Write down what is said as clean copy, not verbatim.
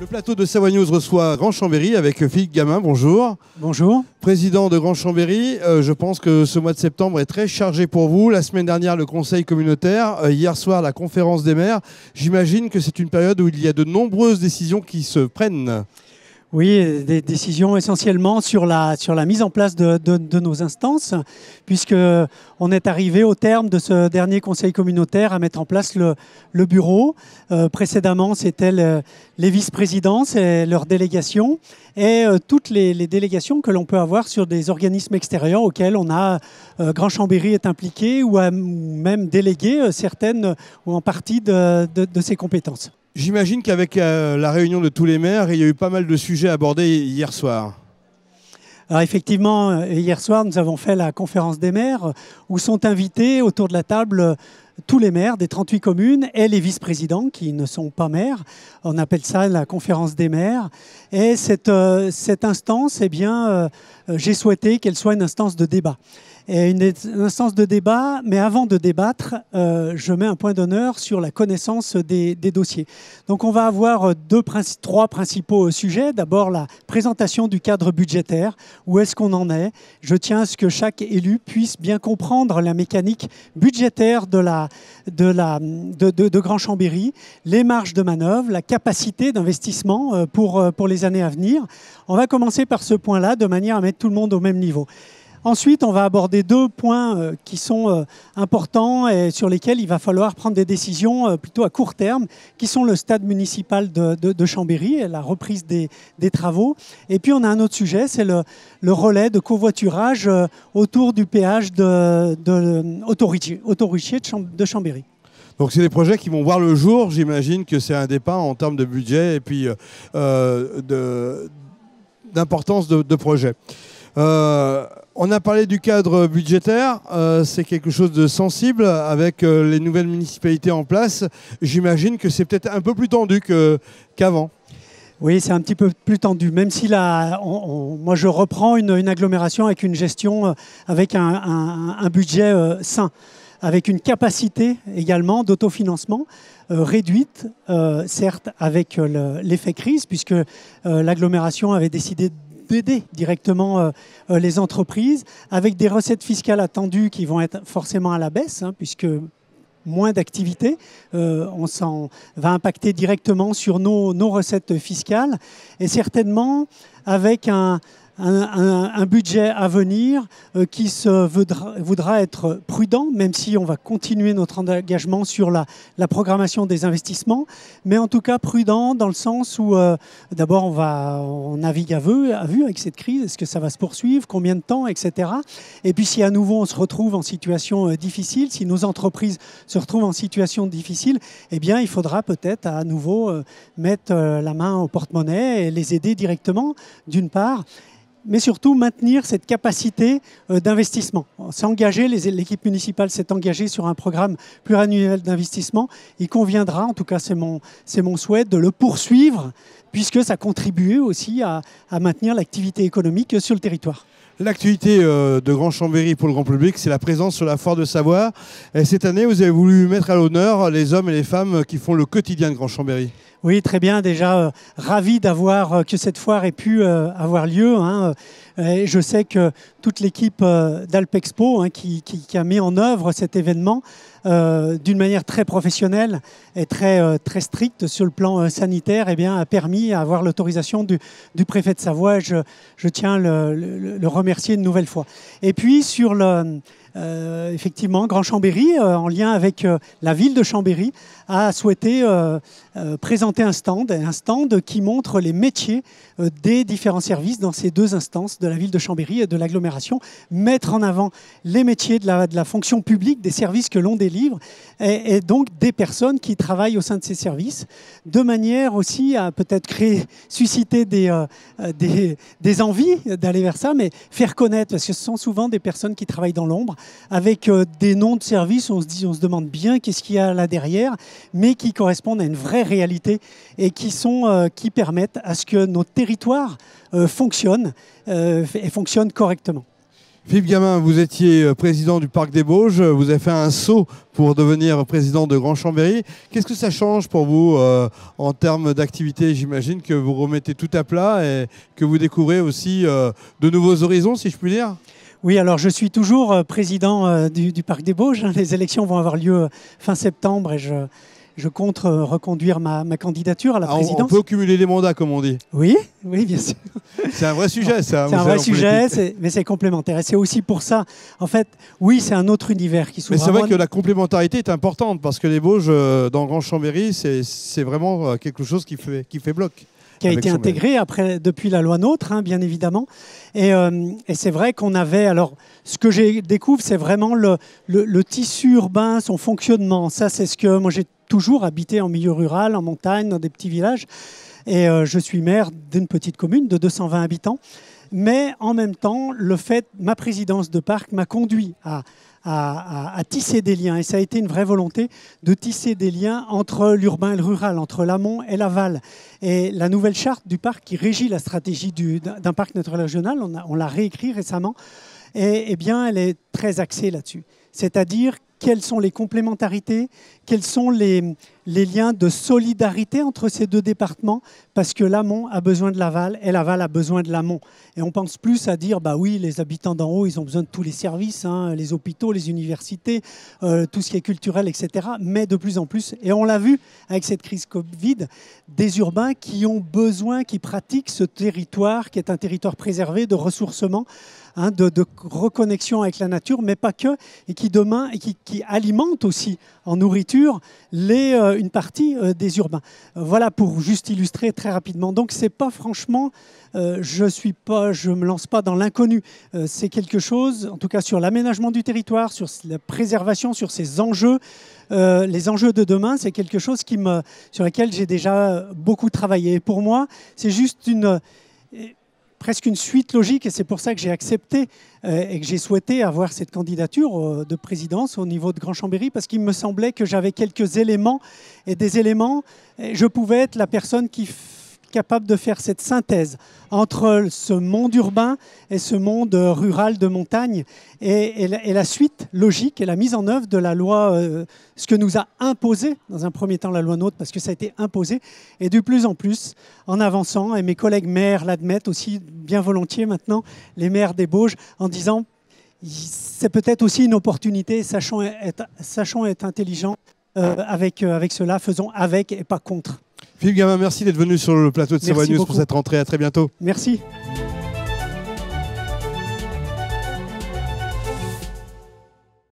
Le plateau de Savoie News reçoit Grand Chambéry avec Philippe Gamin. Bonjour. Bonjour. Président de Grand Chambéry, je pense que ce mois de septembre est très chargé pour vous. La semaine dernière, le conseil communautaire. Hier soir, la conférence des maires. J'imagine que c'est une période où il y a de nombreuses décisions qui se prennent. Oui, des décisions essentiellement sur la mise en place de nos instances, puisqu'on est arrivé au terme de ce dernier conseil communautaire à mettre en place le bureau. Précédemment, c'était les vice-présidences et leurs délégations et toutes les délégations que l'on peut avoir sur des organismes extérieurs auxquels on a Grand Chambéry est impliqué ou a même délégué certaines ou en partie de ses compétences. J'imagine qu'avec la réunion de tous les maires, il y a eu pas mal de sujets abordés hier soir. Alors effectivement, hier soir, nous avons fait la conférence des maires où sont invités autour de la table tous les maires des 38 communes et les vice-présidents qui ne sont pas maires. On appelle ça la conférence des maires. Et cette instance, eh bien, j'ai souhaité qu'elle soit une instance de débat. Et une instance de débat, mais avant de débattre, je mets un point d'honneur sur la connaissance des dossiers. Donc on va avoir trois principaux sujets. D'abord la présentation du cadre budgétaire, où est-ce qu'on en est. Je tiens à ce que chaque élu puisse bien comprendre la mécanique budgétaire de Grand Chambéry, les marges de manœuvre, la capacité d'investissement pour les années à venir. On va commencer par ce point-là, de manière à mettre tout le monde au même niveau. Ensuite, on va aborder deux points qui sont importants et sur lesquels il va falloir prendre des décisions plutôt à court terme, qui sont le stade municipal de Chambéry et la reprise des travaux. Et puis, on a un autre sujet, c'est le relais de covoiturage autour du péage autoroutier de Chambéry. Donc c'est des projets qui vont voir le jour. J'imagine que c'est un départ en termes de budget et puis d'importance de projet. On a parlé du cadre budgétaire, c'est quelque chose de sensible avec les nouvelles municipalités en place. J'imagine que c'est peut-être un peu plus tendu qu'avant. Oui, c'est un petit peu plus tendu, même si moi je reprends une agglomération avec une gestion, avec un budget sain, avec une capacité également d'autofinancement réduite, certes avec l'effet crise, puisque l'agglomération avait décidé d'aider directement les entreprises, avec des recettes fiscales attendues qui vont être forcément à la baisse, puisque moins d'activité, on va impacter directement sur nos recettes fiscales, et certainement avec un budget à venir qui voudra être prudent, même si on va continuer notre engagement sur la programmation des investissements, mais en tout cas prudent dans le sens où d'abord on navigue à vue avec cette crise, est-ce que ça va se poursuivre, combien de temps, etc. Et puis si à nouveau on se retrouve en situation difficile, si nos entreprises se retrouvent en situation difficile, eh bien il faudra peut-être à nouveau mettre la main au porte-monnaie et les aider directement, d'une part, mais surtout maintenir cette capacité d'investissement. L'équipe municipale s'est engagée sur un programme pluriannuel d'investissement. Il conviendra, en tout cas c'est mon souhait, de le poursuivre, puisque ça contribue aussi à maintenir l'activité économique sur le territoire. L'activité de Grand Chambéry pour le grand public, c'est la présence sur la Foire de Savoie. Et cette année, vous avez voulu mettre à l'honneur les hommes et les femmes qui font le quotidien de Grand Chambéry. Oui, très bien. Déjà, ravi d'avoir que cette foire ait pu avoir lieu. Et je sais que toute l'équipe d'Alpexpo qui a mis en œuvre cet événement d'une manière très professionnelle et très stricte sur le plan sanitaire, a permis à avoir l'autorisation du préfet de Savoie. Je tiens à le remercier une nouvelle fois. Et puis sur effectivement, Grand Chambéry, en lien avec la ville de Chambéry, a souhaité présenter un stand qui montre les métiers des différents services dans ces deux instances de la ville de Chambéry et de l'agglomération, mettre en avant les métiers de la fonction publique, des services que l'on délivre, et donc des personnes qui travaillent au sein de ces services, de manière aussi à peut-être susciter des envies d'aller vers ça, mais faire connaître, parce que ce sont souvent des personnes qui travaillent dans l'ombre, avec des noms de services, on se demande bien qu'est-ce qu'il y a là derrière, mais qui correspondent à une vraie réalité et qui permettent à ce que nos territoires fonctionnent et fonctionnent correctement. Philippe Gamin, vous étiez président du Parc des Bauges, vous avez fait un saut pour devenir président de Grand Chambéry. Qu'est-ce que ça change pour vous en termes d'activité? J'imagine que vous remettez tout à plat et que vous découvrez aussi de nouveaux horizons, si je puis dire. Oui, alors je suis toujours président du Parc des Bauges. Les élections vont avoir lieu fin septembre et je compte reconduire ma candidature à la présidence. On peut cumuler les mandats, comme on dit. Oui, oui, bien sûr. C'est un vrai sujet, ça. C'est un vrai sujet, mais c'est complémentaire. Et c'est aussi pour ça, en fait, oui, c'est un autre univers qui s'ouvre. Mais c'est vrai que la complémentarité est importante, parce que les Bauges, dans Grand Chambéry, c'est vraiment quelque chose qui fait bloc. Qui a été intégré depuis la loi NOTRe, bien évidemment. Et c'est vrai qu'on avait... Alors, ce que j'ai découvert, c'est vraiment le tissu urbain, son fonctionnement. Ça, c'est ce que moi, j'ai toujours habité en milieu rural, en montagne, dans des petits villages. Et je suis maire d'une petite commune de 220 habitants. Mais en même temps, ma présidence de parc m'a conduit à tisser des liens. Et ça a été une vraie volonté de tisser des liens entre l'urbain et le rural, entre l'amont et l'aval. Et la nouvelle charte du parc qui régit la stratégie d'un parc naturel régional, on l'a réécrit récemment, et bien, elle est très axée là-dessus. C'est-à-dire quelles sont les complémentarités, quels sont les liens de solidarité entre ces deux départements, parce que l'amont a besoin de l'aval et l'aval a besoin de l'amont. Et on pense plus à dire, bah oui, les habitants d'en haut, ils ont besoin de tous les services, hein, les hôpitaux, les universités, tout ce qui est culturel, etc. Mais de plus en plus, et on l'a vu avec cette crise Covid, des urbains qui ont besoin, qui pratiquent ce territoire, qui est un territoire préservé de ressourcement, hein, de reconnexion avec la nature, mais pas que, et qui demain, et qui alimente aussi en nourriture une partie des urbains. Voilà pour juste illustrer très rapidement. Donc c'est pas franchement, je me lance pas dans l'inconnu. C'est quelque chose, en tout cas sur l'aménagement du territoire, sur la préservation, sur ces enjeux. Les enjeux de demain, c'est quelque chose sur lequel j'ai déjà beaucoup travaillé. Et pour moi, c'est juste presque une suite logique, et c'est pour ça que j'ai accepté et que j'ai souhaité avoir cette candidature de présidence au niveau de Grand Chambéry, parce qu'il me semblait que j'avais quelques éléments, et des éléments, je pouvais être la personne capable de faire cette synthèse entre ce monde urbain et ce monde rural de montagne, et la suite logique et la mise en œuvre de la loi, ce que nous a imposé dans un premier temps la loi NOTRe, parce que ça a été imposé, et de plus en plus en avançant, et mes collègues maires l'admettent aussi bien volontiers maintenant, les maires des Bauges, en disant c'est peut-être aussi une opportunité, sachons être intelligents avec cela, faisons avec et pas contre. Philippe Gamin, merci d'être venu sur le plateau de Savoie News pour cette rentrée. À très bientôt. Merci.